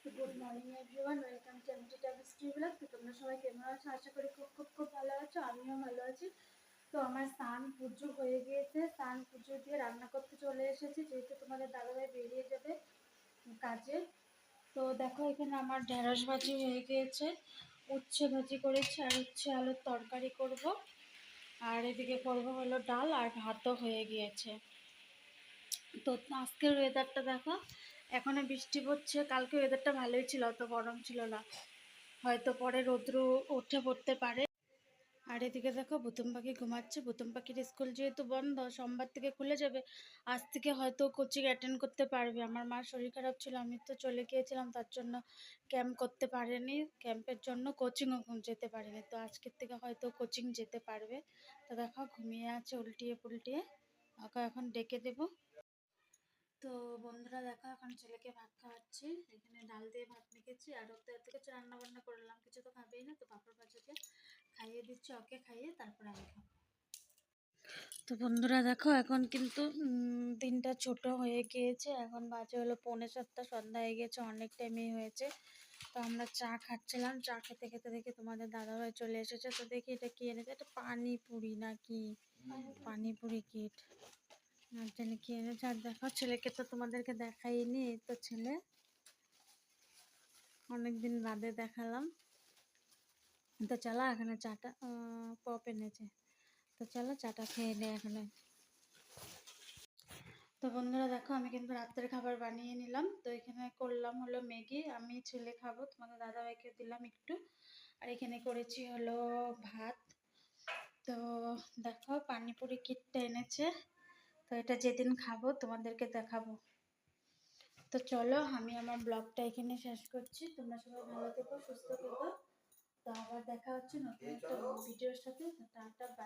Good morning everyone, welcome to MT travels blog. তো তোমরা সবাই কেমন আছো? আশা করি খুব ভালো আছো। আমিও ভালো আছি। তো আমার স্নান পুজো হয়ে গিয়েছে। স্নান পুজো দিয়ে রান্না করতে চলে এসেছি, যেহেতু তোমাদের দাদাভাই বেরিয়ে যাবে কাজে। তো দেখো, এখানে আমার ঢেঁড়স ভাজি হয়ে গিয়েছে, উচ্ছে ভাজি করেছি, আর উচ্ছে আলুর তরকারি করব। আর এদিকে করব হলো ডাল, আর ভাতও হয়ে গিয়েছে। তো আজকের ওয়েদারটা দেখো, এখনো বৃষ্টি পড়ছে। কালকে ওয়েদারটা ভালোই ছিল, অত গরম ছিল না। হয়তো পরে রৌদ্র উঠে পড়তে পারে। আর এদিকে দেখো, বুতুম পাখি ঘুমাচ্ছে। বুতুম পাখির স্কুল যেহেতু বন্ধ, সোমবার থেকে খুলে যাবে। আজ থেকে হয়তো কোচিং অ্যাটেন্ড করতে পারবে। আমার মার শরীর খারাপ ছিল, আমি তো চলে গিয়েছিলাম, তার জন্য ক্যাম্প করতে পারেনি। ক্যাম্পের জন্য কোচিংও যেতে পারেনি। তো আজকের থেকে হয়তো কোচিং যেতে পারবে। তো দেখো, ঘুমিয়ে আছে উল্টিয়ে পুল্টিয়ে। ওকে এখন ডেকে দেবো। তো বন্ধুরা দেখো, এখন ছেলেকে ভাত খাওয়াচ্ছি। এখানে ডাল দিয়ে ভাত মেখেছি, আর ওতে এত কিছু রান্না বান্না করলাম, কিছু তো খাবেই না। তো পাঁপড় ভাজাকে খাইয়ে দিচ্ছি, ওকে খাইয়ে তারপর আমি খাবো। তো বন্ধুরা দেখো, এখন কিন্তু দিনটা ছোট হয়ে গিয়েছে। এখন বাজে হলো 6:45, সন্ধ্যা হয়ে গিয়েছে, অনেক টাইমই হয়েছে। তো আমরা চা খাচ্ছিলাম, চা খেতে খেতে দেখি তোমাদের দাদাভাই চলে এসেছে। তো দেখি এটা কি এনেছে, এটা পানিপুরি নাকি পানিপুরি কিট জানি কি এনেছে। আর দেখো, ছেলেকে তো তোমাদেরকে দেখাইনি। এই তো ছেলে, অনেকদিন বাদে দেখালাম। তো চলো এখানে চাটা পপ এনেছে। তো চলো চাটা খেয়ে নেই এখানে। তো বন্ধুরা দেখো, আমি কিন্তু রাত্রের খাবার বানিয়ে নিলাম। তো এখানে করলাম হলো ম্যাগি, আমি ছেলে খাবো, তোমাদের দাদাভাইকে দিলাম একটু। আর এখানে করেছি হলো ভাত। তো দেখো, পানিপুরি কিটটা এনেছে। তো এটা যেদিন খাবো তোমাদেরকে দেখাবো। তো চলো, আমি আমার ব্লগটা এখানে শেষ করছি। তোমরা সবাই ভালো থেকো, সুস্থ থেকো। তো আবার দেখা হচ্ছে নতুন একটা ভিডিওর সাথে। টাটা।